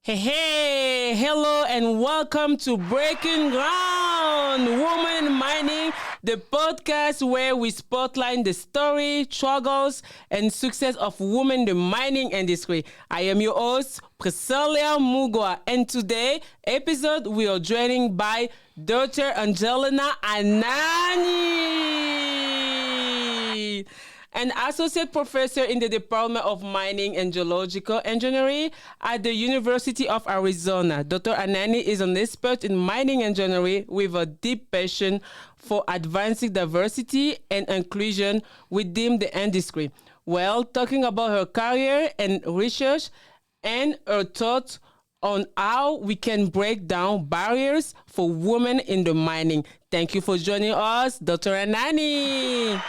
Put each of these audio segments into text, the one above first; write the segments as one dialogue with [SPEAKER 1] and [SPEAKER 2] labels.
[SPEAKER 1] Hello and welcome to Breaking Ground, Women in Mining, the podcast where we spotlight the story, struggles, and success of women in the mining industry. I am your host, Priscilla Mugwa, and today episode we are joined by Dr. Angelina Anani, an associate professor in the Department of Mining and Geological Engineering at the University of Arizona. Dr. Anani is an expert in mining engineering with a deep passion for advancing diversity and inclusion within the industry. Well, talking about her career and research and her thoughts on how we can break down barriers for women in the mining. Thank you for joining us, Dr. Anani.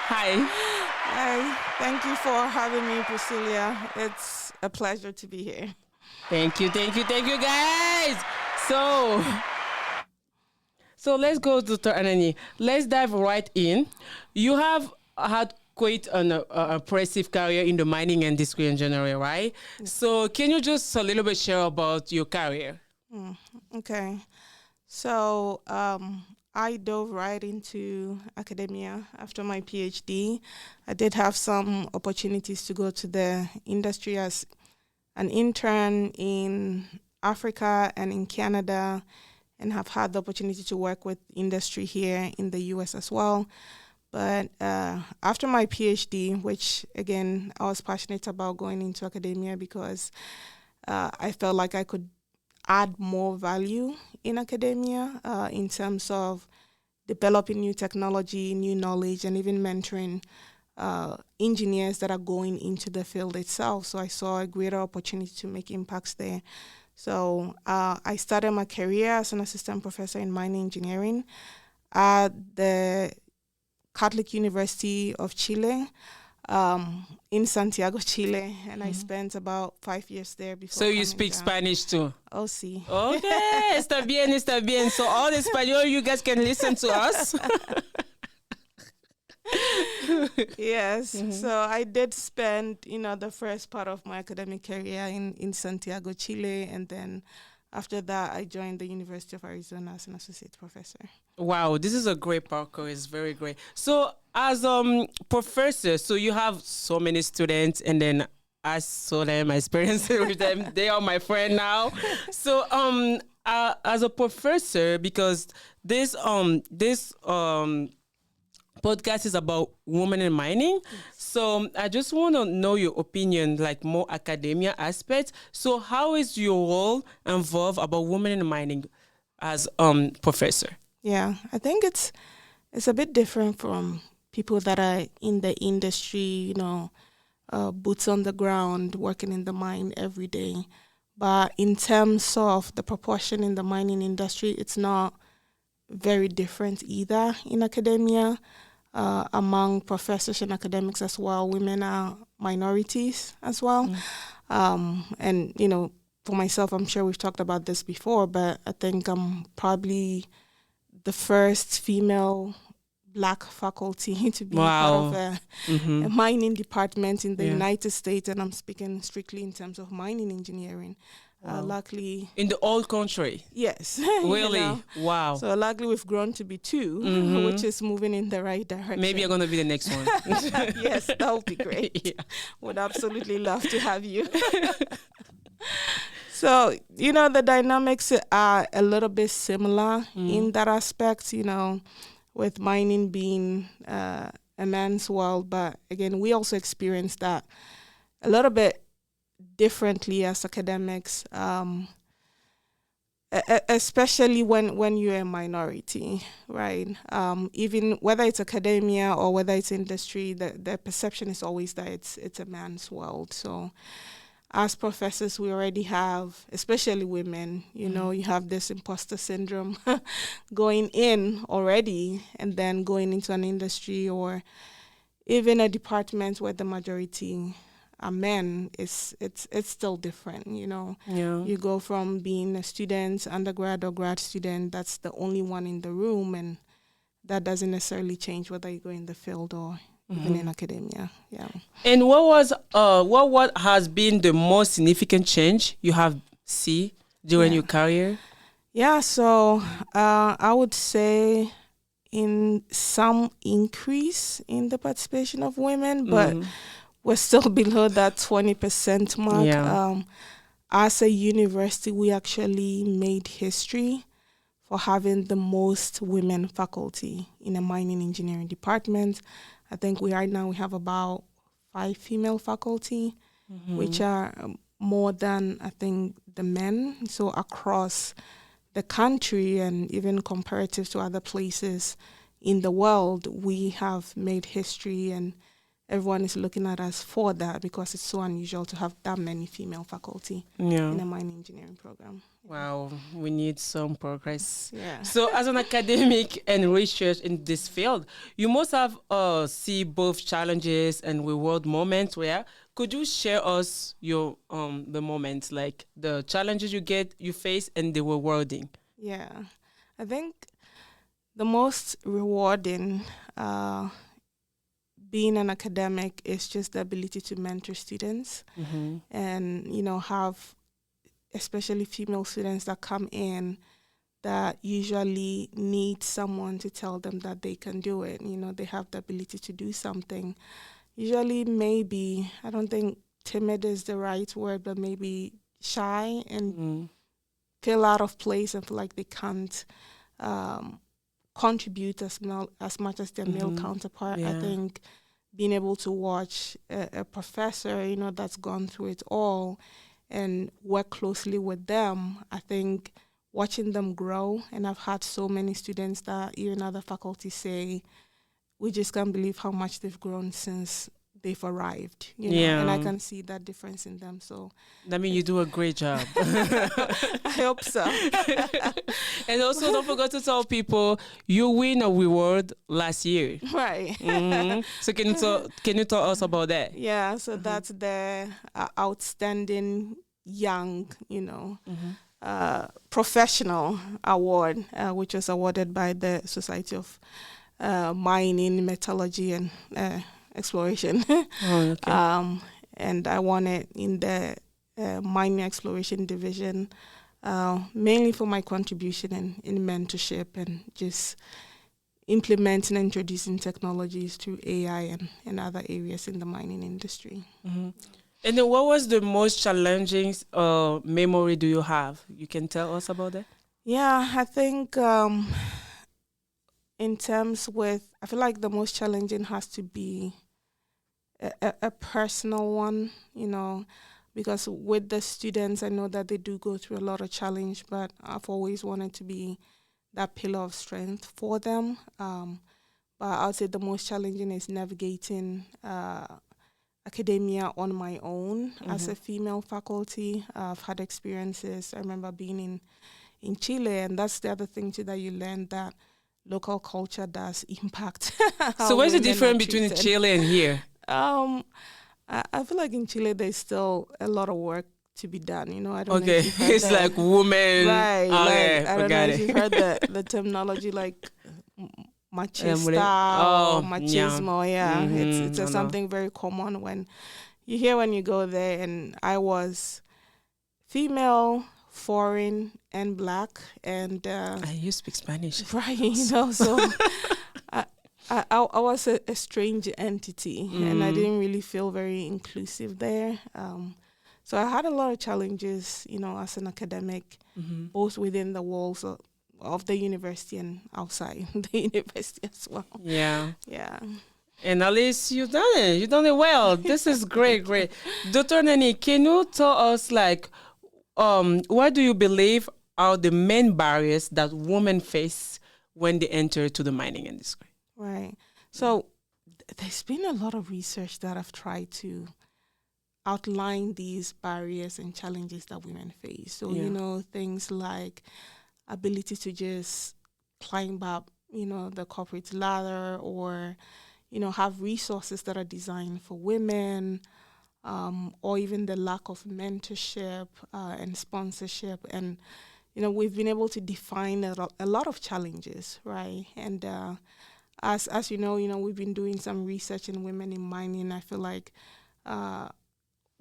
[SPEAKER 1] Hi.
[SPEAKER 2] Hi. Thank you for having me, Priscilla. It's a pleasure to be here.
[SPEAKER 1] Thank you, guys. So let's go, Dr. Anani. Let's dive right in. You have had quite an impressive career in the mining industry in general, right? So can you just a little bit share about your career?
[SPEAKER 2] Okay. So I dove right into academia after my PhD. I did have some opportunities to go to the industry as an intern in Africa and in Canada, and have had the opportunity to work with industry here in the US as well. But after my PhD, which again, I was passionate about going into academia because I felt like I could add more value in academia in terms of developing new technology, new knowledge, and even mentoring engineers that are going into the field itself. So I saw a greater opportunity to make impacts there. So I started my career as an assistant professor in mining engineering at the Catholic University of Chile, in Santiago, Chile, and I spent about 5 years there before.
[SPEAKER 1] So you speak Spanish too?
[SPEAKER 2] Oh, sí.
[SPEAKER 1] Okay, está bien. So all the Spanish, you guys can listen to us.
[SPEAKER 2] Yes. So I did spend, the first part of my academic career in Santiago, Chile, and then after that, I joined the University of Arizona as an associate professor.
[SPEAKER 1] Wow, this is a great parkour. It's very great. So as professor, so you have so many students, and then I saw them, my experience with them. They are my friend now. So as a professor, because this podcast is about women in mining. So I just want to know your opinion, like more academia aspects. So how is your role involved about women in mining as professor?
[SPEAKER 2] Yeah, I think it's a bit different from people that are in the industry, boots on the ground, working in the mine every day. But in terms of the proportion in the mining industry, it's not very different either in academia. Among professors and academics as well, women are minorities as well. And, for myself, I'm sure we've talked about this before, but I think I'm probably the first female Black faculty to be part of a mining department in the United States, and I'm speaking strictly in terms of mining engineering. Luckily,
[SPEAKER 1] in the whole country.
[SPEAKER 2] Yes.
[SPEAKER 1] Really? Wow.
[SPEAKER 2] So luckily we've grown to be two, which is moving in the right direction.
[SPEAKER 1] Maybe you're going to be the next one.
[SPEAKER 2] Yes, that would be great. Yeah. Would absolutely love to have you. So, the dynamics are a little bit similar in that aspect, with mining being a man's world. But again, we also experience that a little bit differently as academics, especially when you're a minority, right? Even whether it's academia or whether it's industry, the perception is always that it's a man's world. So as professors, we already have, especially women, you have this imposter syndrome going in already, and then going into an industry or even a department where the majority are men, it's still different, Yeah. You go from being a student, undergrad or grad student, that's the only one in the room, and that doesn't necessarily change whether you go in the field or even in academia. Yeah.
[SPEAKER 1] And what has been the most significant change you have seen during
[SPEAKER 2] Yeah.
[SPEAKER 1] your career?
[SPEAKER 2] Yeah. So I would say in some increase in the participation of women, but
[SPEAKER 1] Mm-hmm.
[SPEAKER 2] we're still below that 20% mark.
[SPEAKER 1] Yeah.
[SPEAKER 2] As a university, we actually made history for having the most women faculty in a mining engineering department. I think we have about 5 female faculty, which are more than I think the men. So across the country and even comparative to other places in the world, we have made history and everyone is looking at us for that because it's so unusual to have that many female faculty
[SPEAKER 1] Yeah.
[SPEAKER 2] in a mining engineering program.
[SPEAKER 1] Wow, we need some progress.
[SPEAKER 2] Yeah.
[SPEAKER 1] So, as an academic and research in this field, you must have see both challenges and reward moments. Where could you share us your the moments, like the challenges you face and the rewarding?
[SPEAKER 2] Yeah. I think the most rewarding being an academic is just the ability to mentor students
[SPEAKER 1] Mm-hmm.
[SPEAKER 2] and, have especially female students that come in that usually need someone to tell them that they can do it. They have the ability to do something. Usually, maybe, I don't think timid is the right word, but maybe shy and
[SPEAKER 1] Mm-hmm.
[SPEAKER 2] feel out of place and feel like they can't um, contribute as much as their male
[SPEAKER 1] Mm-hmm.
[SPEAKER 2] counterpart. I
[SPEAKER 1] Yeah.
[SPEAKER 2] think being able to watch a professor, that's gone through it all and work closely with them, I think watching them grow, and I've had so many students that even other faculty say, we just can't believe how much they've grown since they've arrived, and I
[SPEAKER 1] Yeah.
[SPEAKER 2] can see that difference in them. So
[SPEAKER 1] I mean, you do a great job.
[SPEAKER 2] I hope so.
[SPEAKER 1] And also, don't forget to tell people you win a reward last year.
[SPEAKER 2] Right.
[SPEAKER 1] So can you tell us about that?
[SPEAKER 2] Yeah, so
[SPEAKER 1] Mm-hmm.
[SPEAKER 2] that's the outstanding young, professional award, which was awarded by the Society of Mining, Metallurgy, and Exploration.
[SPEAKER 1] Oh, okay.
[SPEAKER 2] And I won it in the mining exploration division, mainly for my contribution in mentorship and just implementing and introducing technologies through AI and other areas in the mining industry.
[SPEAKER 1] Mm-hmm. And then what was the most challenging memory do you have? You can tell us about that?
[SPEAKER 2] Yeah, I think in terms with, I feel like the most challenging has to be a personal one, because with the students, I know that they do go through a lot of challenge, but I've always wanted to be that pillar of strength for them. But I would say the most challenging is navigating academia on my own as a female faculty. I've had experiences. I remember being in Chile, and that's the other thing too that you learn, that local culture does impact how
[SPEAKER 1] So what's the
[SPEAKER 2] women are
[SPEAKER 1] difference between
[SPEAKER 2] treated.
[SPEAKER 1] Chile and here?
[SPEAKER 2] I feel like in Chile there's still a lot of work to be done. I don't know
[SPEAKER 1] Okay,
[SPEAKER 2] if you've heard
[SPEAKER 1] it's
[SPEAKER 2] that.
[SPEAKER 1] like women.
[SPEAKER 2] Right,
[SPEAKER 1] Okay,
[SPEAKER 2] like I
[SPEAKER 1] I
[SPEAKER 2] don't know
[SPEAKER 1] got
[SPEAKER 2] if you've
[SPEAKER 1] it.
[SPEAKER 2] heard the terminology like machista
[SPEAKER 1] Oh,
[SPEAKER 2] or
[SPEAKER 1] yeah.
[SPEAKER 2] machismo. Yeah, it's
[SPEAKER 1] I know.
[SPEAKER 2] something very common when you go there. And I was female, foreign, and black, and
[SPEAKER 1] You speak Spanish.
[SPEAKER 2] right, so I was a strange entity, and I didn't really feel very inclusive there. So I had a lot of challenges, as an academic, both within the walls of the university and outside the university as well.
[SPEAKER 1] Yeah.
[SPEAKER 2] Yeah.
[SPEAKER 1] And at least you done it. You done it well. This is great, great. Dr. Nani, can you tell us what do you believe are the main barriers that women face when they enter to the mining industry?
[SPEAKER 2] Right. So there's been a lot of research that have tried to outline these barriers and challenges that women face. So, things like ability to just climb up, the corporate ladder, or, have resources that are designed for women, or even the lack of mentorship and sponsorship. And, we've been able to define a lot of challenges, right? And as we've been doing some research in women in mining. I feel like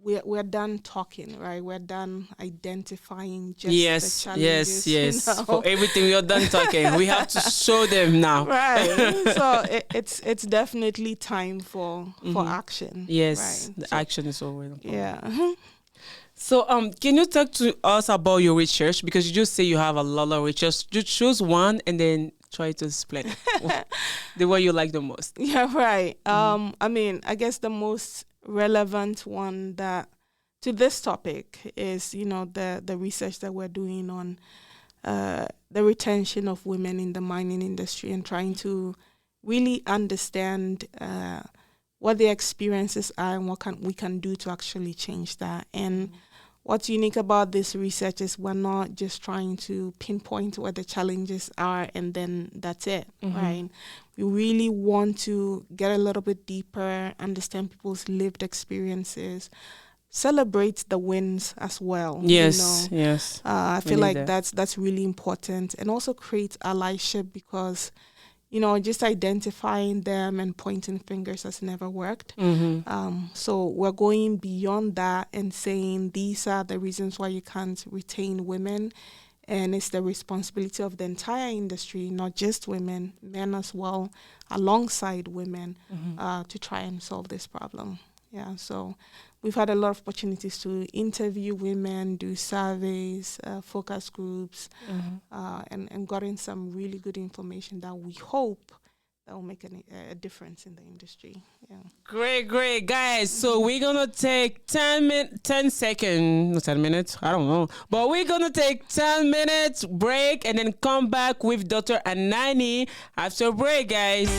[SPEAKER 2] we're done talking, right? We're done identifying just the
[SPEAKER 1] Yes, yes,
[SPEAKER 2] challenges,
[SPEAKER 1] yes. For everything we are done talking, we have to show them now.
[SPEAKER 2] Right. So it's definitely time for action.
[SPEAKER 1] Yes,
[SPEAKER 2] Right.
[SPEAKER 1] the
[SPEAKER 2] So,
[SPEAKER 1] action is always important.
[SPEAKER 2] yeah.
[SPEAKER 1] So, can you talk to us about your research? Because you just say you have a lot of research. Just choose one and then try to explain it. The one you like the most.
[SPEAKER 2] Yeah, right. I mean, I guess the most relevant one that to this topic is, the research that we're doing on the retention of women in the mining industry and trying to really understand what their experiences are and what we can do to actually change that. And what's unique about this research is we're not just trying to pinpoint what the challenges are and then that's it, right? We really want to get a little bit deeper, understand people's lived experiences, celebrate the wins as well.
[SPEAKER 1] Yes, yes.
[SPEAKER 2] I
[SPEAKER 1] We
[SPEAKER 2] feel
[SPEAKER 1] need
[SPEAKER 2] like
[SPEAKER 1] that.
[SPEAKER 2] that's really important, and also create allyship because just identifying them and pointing fingers has never worked. So we're going beyond that and saying these are the reasons why you can't retain women. And it's the responsibility of the entire industry, not just women, men as well, alongside women, to try and solve this problem. Yeah, so we've had a lot of opportunities to interview women, do surveys, focus groups, and gotten some really good information that we hope that will make a difference in the industry. Yeah.
[SPEAKER 1] Great, great, guys. So we're gonna take 10 seconds, no 10 minutes, I don't know, but we're gonna take 10 minutes break and then come back with Dr. Anani after break, guys.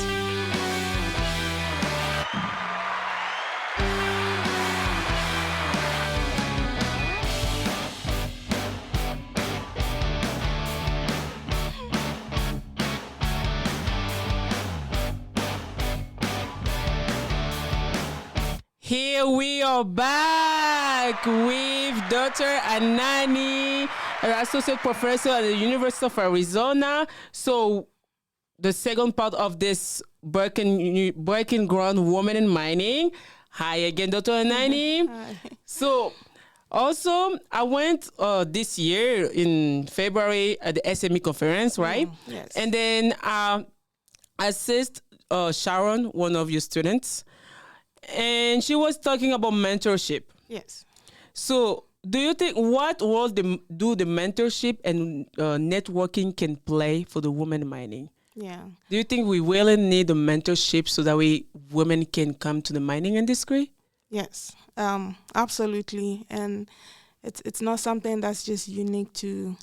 [SPEAKER 1] Here we are back with Dr. Anani, an associate professor at the University of Arizona. So the second part of this breaking ground women in mining. Hi again, Dr. Anani.
[SPEAKER 2] Hi.
[SPEAKER 1] So also, I went this year in February at the SME conference, right?
[SPEAKER 2] Yes.
[SPEAKER 1] And then assist Sharon, one of your students, and she was talking about mentorship.
[SPEAKER 2] Yes.
[SPEAKER 1] So, do you think what role do the mentorship and networking can play for the women in mining?
[SPEAKER 2] Yeah.
[SPEAKER 1] Do you think we really need the mentorship so that women can come to the mining industry?
[SPEAKER 2] Yes. Absolutely. And it's not something that's just unique to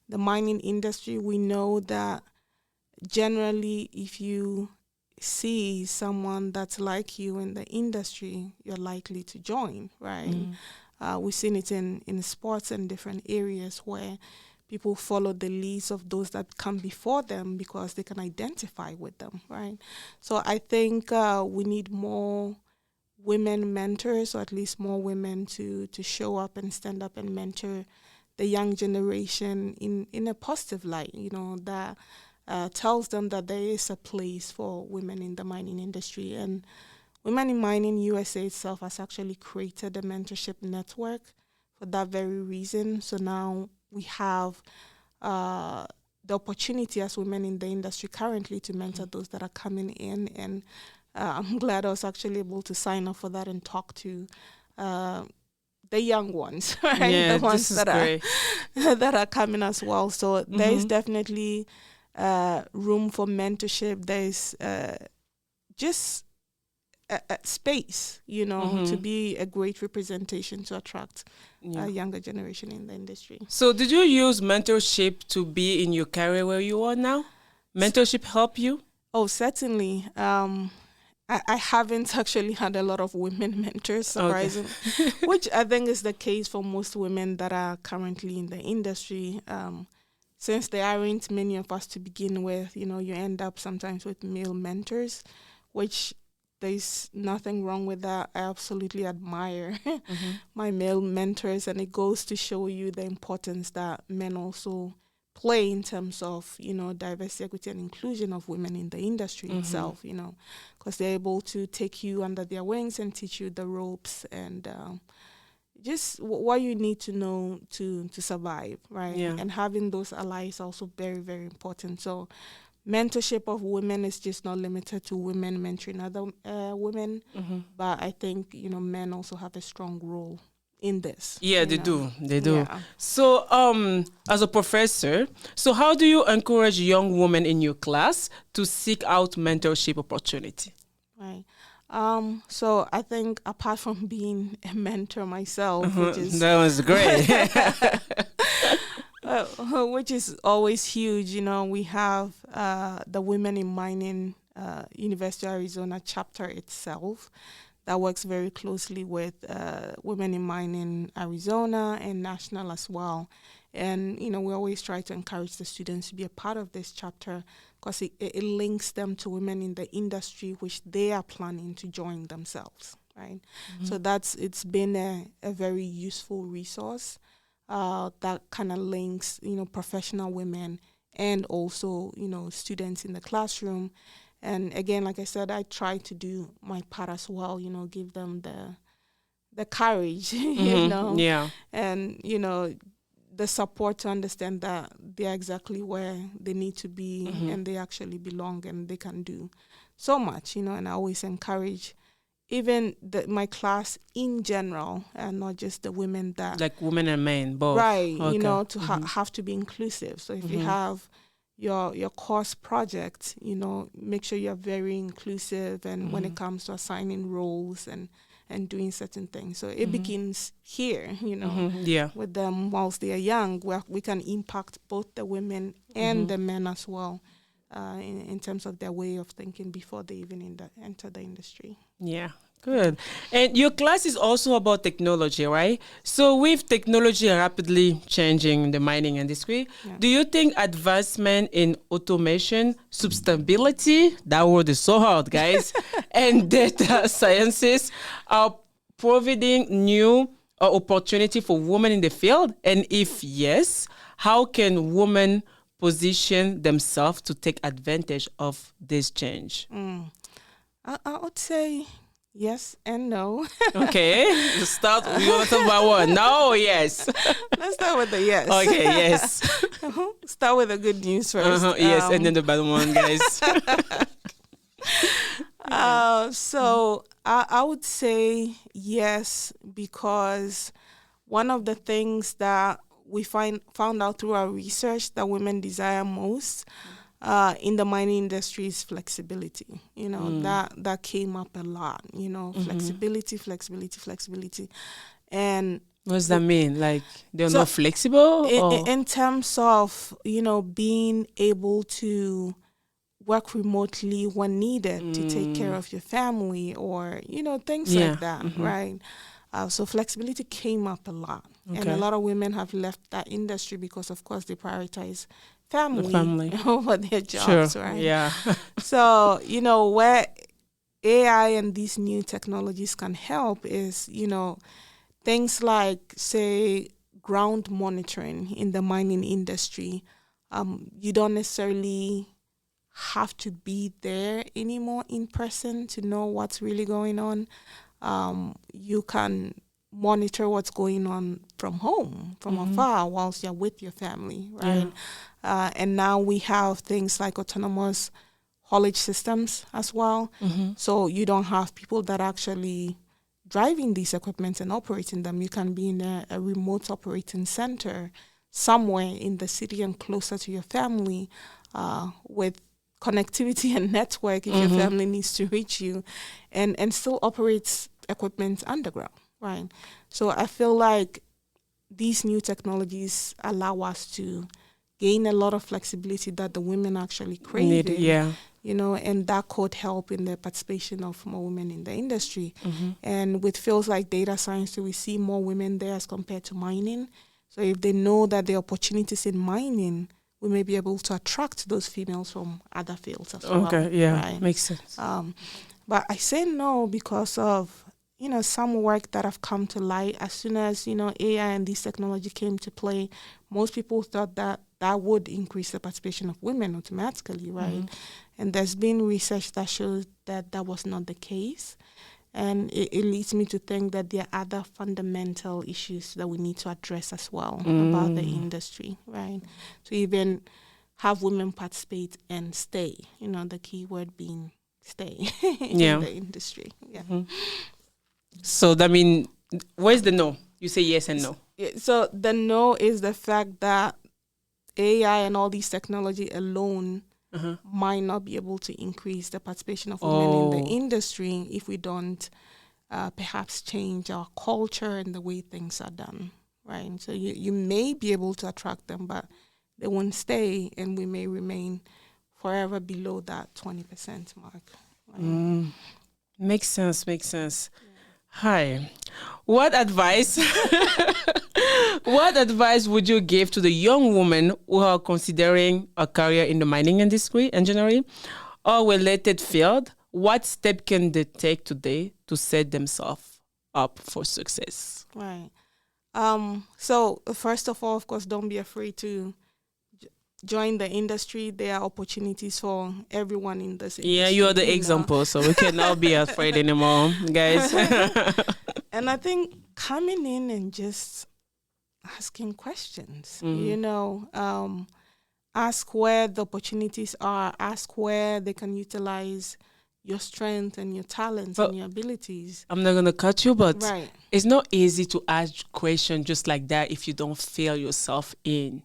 [SPEAKER 2] the mining industry. We know that generally, if you see someone that's like you in the industry, you're likely to join, right? We've seen it in sports and different areas where people follow the leads of those that come before them because they can identify with them, right? So I think we need more women mentors, or at least more women to show up and stand up and mentor the young generation in a positive light, that tells them that there is a place for women in the mining industry. And Women in Mining USA itself has actually created a mentorship network for that very reason. So now we have the opportunity as women in the industry currently to mentor those that are coming in. And I'm glad I was actually able to sign up for that and talk to the young ones, right?
[SPEAKER 1] Yeah,
[SPEAKER 2] the ones
[SPEAKER 1] this is
[SPEAKER 2] that
[SPEAKER 1] great.
[SPEAKER 2] are that are coming as well. So there is definitely room for mentorship. There is just a space, to be a great representation to attract a younger generation in the industry.
[SPEAKER 1] So did you use mentorship to be in your career where you are now? Mentorship help you?
[SPEAKER 2] Oh, certainly. I haven't actually had a lot of women mentors, surprisingly, which I think is the case for most women that are currently in the industry. Since there aren't many of us to begin with, you end up sometimes with male mentors, which there's nothing wrong with that. I absolutely admire my male mentors, and it goes to show you the importance that men also play in terms of, diversity, equity, and inclusion of women in the industry itself, because they're able to take you under their wings and teach you the ropes and just what you need to know to survive, right?
[SPEAKER 1] Yeah.
[SPEAKER 2] And having those allies is also very, very important. So mentorship of women is just not limited to women mentoring other women, but I think, men also have a strong role in this.
[SPEAKER 1] Yeah, they do. They do.
[SPEAKER 2] Yeah.
[SPEAKER 1] So, as a professor, so how do you encourage young women in your class to seek out mentorship opportunity?
[SPEAKER 2] Right. So I think apart from being a mentor myself, which is
[SPEAKER 1] That was great.
[SPEAKER 2] which is always huge, we have the Women in Mining University of Arizona chapter itself that works very closely with Women in Mining Arizona and national as well. And, we always try to encourage the students to be a part of this chapter because it links them to women in the industry which they are planning to join themselves, right? So it's been a very useful resource that kind of links, professional women and also, students in the classroom. And again, like I said, I try to do my part as well, give them the courage,
[SPEAKER 1] Yeah.
[SPEAKER 2] and, the support to understand that they're exactly where they need to be and they actually belong and they can do so much, and I always encourage even my class in general and not just the women that...
[SPEAKER 1] Like women and men, both.
[SPEAKER 2] Right,
[SPEAKER 1] Okay.
[SPEAKER 2] to have to be inclusive. So if you have your course project, make sure you're very inclusive and when it comes to assigning roles and doing certain things. So it begins here,
[SPEAKER 1] Yeah.
[SPEAKER 2] with them whilst they are young, where we can impact both the women and the men as well in terms of their way of thinking before they even enter the industry.
[SPEAKER 1] Yeah, good. And your class is also about technology, right? So with technology rapidly changing the mining industry, do you think advancement in automation, sustainability, that word is so hard, guys, and data sciences are providing new opportunity for women in the field? And if yes, how can women position themselves to take advantage of this change?
[SPEAKER 2] I would say yes and no.
[SPEAKER 1] Okay, start. We want to talk about one. No, yes.
[SPEAKER 2] Let's start with the yes.
[SPEAKER 1] Okay, yes.
[SPEAKER 2] Start with the good news first.
[SPEAKER 1] Yes, and then the bad one, guys.
[SPEAKER 2] So I would say yes, because one of the things that we found out through our research that women desire most in the mining industry is flexibility. That came up a lot. Flexibility. And
[SPEAKER 1] what does that mean? Like they're not flexible?
[SPEAKER 2] In terms of, being able to work remotely when needed to take care of your family or, things like that, right? So flexibility came up a lot. Okay. And a lot of women have left that industry because, of course, they prioritize family. Over their jobs, right?
[SPEAKER 1] Yeah.
[SPEAKER 2] So, where AI and these new technologies can help is, things like, say, ground monitoring in the mining industry. You don't necessarily have to be there anymore in person to know what's really going on. You can monitor what's going on from home, from afar, whilst you're with your family, right? And now we have things like autonomous haulage systems as well. So you don't have people that are actually driving these equipments and operating them. You can be in a remote operating center somewhere in the city and closer to your family with connectivity and network if your family needs to reach you and still operates equipment underground, right? So I feel like these new technologies allow us to gain a lot of flexibility that the women actually crave. And that could help in the participation of more women in the industry. And with fields like data science, we see more women there as compared to mining. So if they know that the opportunities in mining, we may be able to attract those females from other fields as well.
[SPEAKER 1] Okay, yeah,
[SPEAKER 2] right?
[SPEAKER 1] makes sense.
[SPEAKER 2] But I say no because of, some work that have come to light as soon as, AI and this technology came to play. Most people thought that would increase the participation of women automatically, right? And there's been research that shows that was not the case. And it leads me to think that there are other fundamental issues that we need to address as well about the industry, right? To even have women participate and stay, the key word being stay in the industry. Yeah.
[SPEAKER 1] So, where's the no? You say yes and no.
[SPEAKER 2] So the no is the fact that AI and all these technology alone might not be able to increase the participation of women in the industry if we don't perhaps change our culture and the way things are done, right? So you may be able to attract them, but they won't stay, and we may remain forever below that 20% mark. Right?
[SPEAKER 1] Makes sense. Yeah. Hi. What advice would you give to the young women who are considering a career in the mining industry, engineering, or related field? What step can they take today to set themselves up for success?
[SPEAKER 2] Right. So first of all, of course, don't be afraid to join the industry. There are opportunities for everyone in this industry.
[SPEAKER 1] Yeah, you are the example, so we cannot be afraid anymore, guys.
[SPEAKER 2] And I think coming in and just asking questions, ask where the opportunities are, ask where they can utilize your strength and your talents and your abilities.
[SPEAKER 1] I'm not going to cut you, but it's not easy to ask questions just like that if you don't feel yourself in.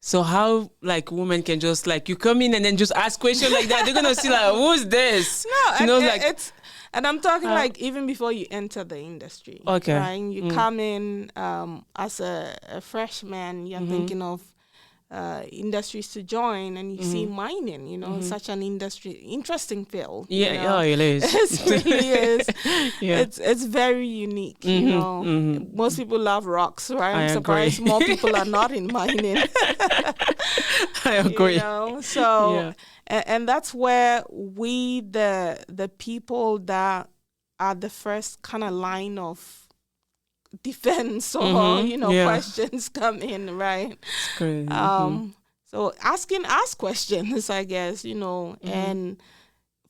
[SPEAKER 1] So how, women can just, you come in and then just ask questions like that? They're going to see, who's this?
[SPEAKER 2] No, and I'm talking even before you enter the industry.
[SPEAKER 1] Okay.
[SPEAKER 2] Right? You come in as a freshman, you're thinking of industries to join, and you see mining, such an interesting field.
[SPEAKER 1] Yeah, it is.
[SPEAKER 2] It really is. Yeah. It's very unique, Most people love rocks, right? I'm surprised more people are not in mining.
[SPEAKER 1] I agree.
[SPEAKER 2] So, and that's where we, the people that are the first kind of line of defense or questions come in, right? So ask questions, I guess, and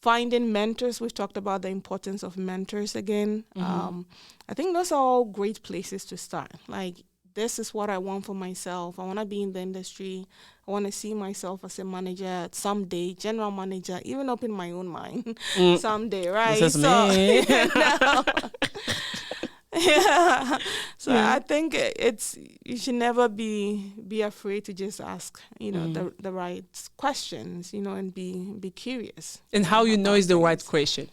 [SPEAKER 2] finding mentors. We've talked about the importance of mentors again. I think those are all great places to start. This is what I want for myself. I want to be in the industry. I want to see myself as a manager someday, general manager, even up in my own mind someday, right?
[SPEAKER 1] This is me.
[SPEAKER 2] Yeah. So I think you should never be afraid to just ask, the right questions, and be curious.
[SPEAKER 1] And how is the right question?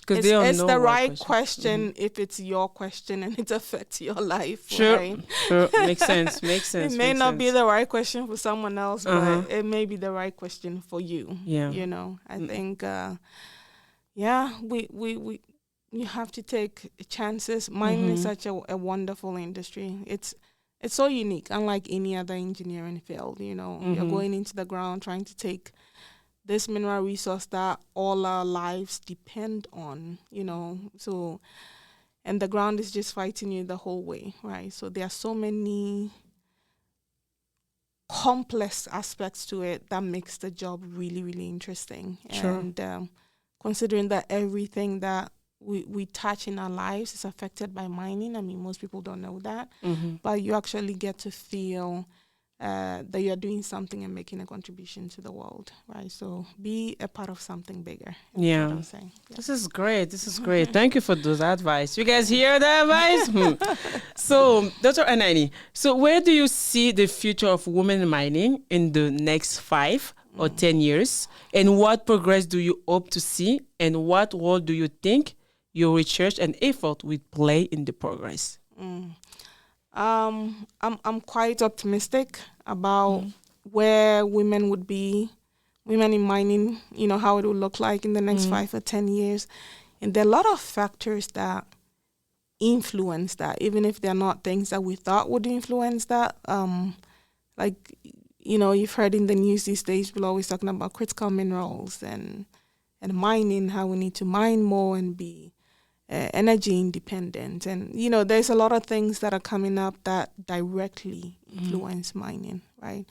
[SPEAKER 2] Because it's the right question if it's your question and it affects your life.
[SPEAKER 1] Sure,
[SPEAKER 2] right?
[SPEAKER 1] Sure. Makes sense. It
[SPEAKER 2] may not be the right question for someone else, but it may be the right question for you.
[SPEAKER 1] Yeah.
[SPEAKER 2] I think, we you have to take chances. Mining is such a wonderful industry. It's so unique, unlike any other engineering field. You're going into the ground trying to take this mineral resource that all our lives depend on, So, and the ground is just fighting you the whole way, right? So there are so many complex aspects to it that makes the job really, really interesting.
[SPEAKER 1] Sure.
[SPEAKER 2] And considering that everything that we touch in our lives is affected by mining. I mean, most people don't know that, but you actually get to feel that you're doing something and making a contribution to the world, right? So be a part of something bigger.
[SPEAKER 1] Yeah.
[SPEAKER 2] What I'm saying. Yeah.
[SPEAKER 1] This is great. Thank you for those advice. You guys hear the advice? So, Dr. Anani, where do you see the future of women in mining in the next 5 or 10 years? And what progress do you hope to see? And what role do you think your research and effort will play in the progress?
[SPEAKER 2] I'm quite optimistic about where women in mining, how it will look like in the next 5 or 10 years. And there are a lot of factors that influence that, even if they're not things that we thought would influence that. You've heard in the news these days, we're always talking about critical minerals and mining, how we need to mine more and energy independent. And, there's a lot of things that are coming up that directly influence mining, right?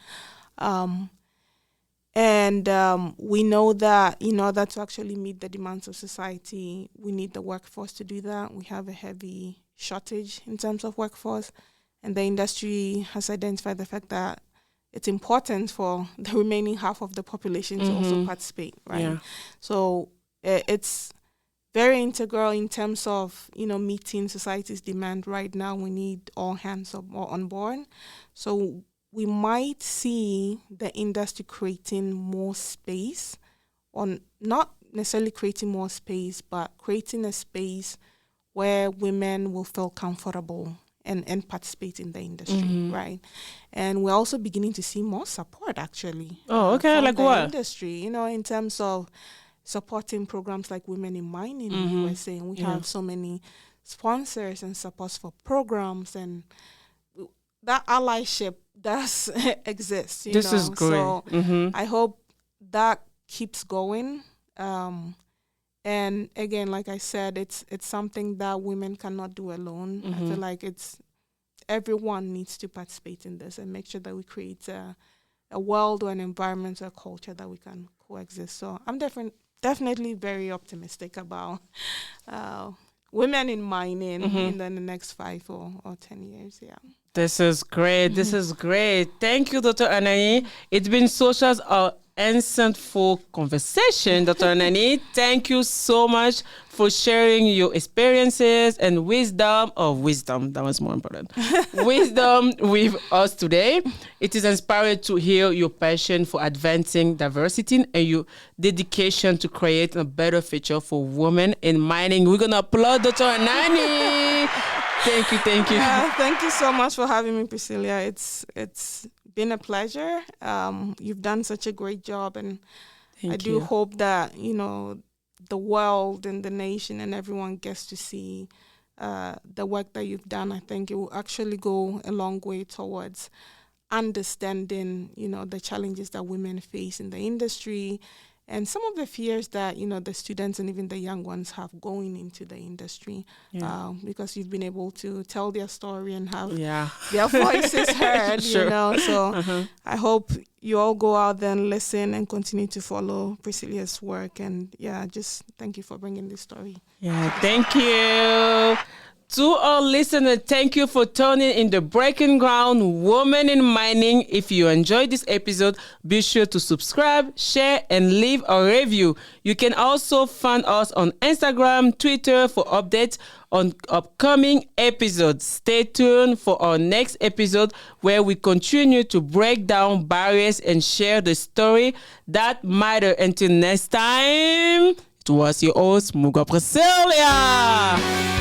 [SPEAKER 2] We know that in order to actually meet the demands of society, we need the workforce to do that. We have a heavy shortage in terms of workforce, and the industry has identified the fact that it's important for the remaining half of the population to also participate, right?
[SPEAKER 1] Yeah.
[SPEAKER 2] So it's very integral in terms of, meeting society's demand right now. We need all hands on board. So we might see the industry creating more space, or not necessarily creating more space, but creating a space where women will feel comfortable and participate in the industry, right? And we're also beginning to see more support, actually.
[SPEAKER 1] Oh, okay.
[SPEAKER 2] From
[SPEAKER 1] Like
[SPEAKER 2] the
[SPEAKER 1] what?
[SPEAKER 2] industry, in terms of supporting programs like Women in Mining in the USA. And we have so many sponsors and supports for programs, and that allyship does exist.
[SPEAKER 1] This is great.
[SPEAKER 2] So I hope that keeps going. And again, like I said, it's something that women cannot do alone. I feel like everyone needs to participate in this and make sure that we create a world or an environment or a culture that we can coexist. So I'm definitely very optimistic about women in mining in the next 5 or 10 years. Yeah.
[SPEAKER 1] This is great. This is great. Thank you, Dr. Anani. It's been such an insightful conversation, Dr. Anani. Thank you so much for sharing your experiences and wisdom. That was more important. Wisdom with us today. It is inspiring to hear your passion for advancing diversity and your dedication to create a better future for women in mining. We're going to applaud Dr. Anani. Thank you.
[SPEAKER 2] Thank you so much for having me, Priscilla. It's been a pleasure. You've done such a great job, and I do hope that the world and the nation and everyone gets to see the work that you've done. I think it will actually go a long way towards understanding the challenges that women face in the industry, and some of the fears that the students and even the young ones have going into the industry, because you've been able to tell their story and have their voices heard.
[SPEAKER 1] Sure.
[SPEAKER 2] So I hope you all go out there and listen and continue to follow Priscilla's work. And just thank you for bringing this story.
[SPEAKER 1] Thank you. To our listeners, thank you for tuning in the Breaking Ground Women in Mining. If you enjoyed this episode, be sure to subscribe, share, and leave a review. You can also find us on Instagram, Twitter for updates on upcoming episodes. Stay tuned for our next episode, where we continue to break down barriers and share the story that matter. Until next time, it was your host, Muga Priscilla.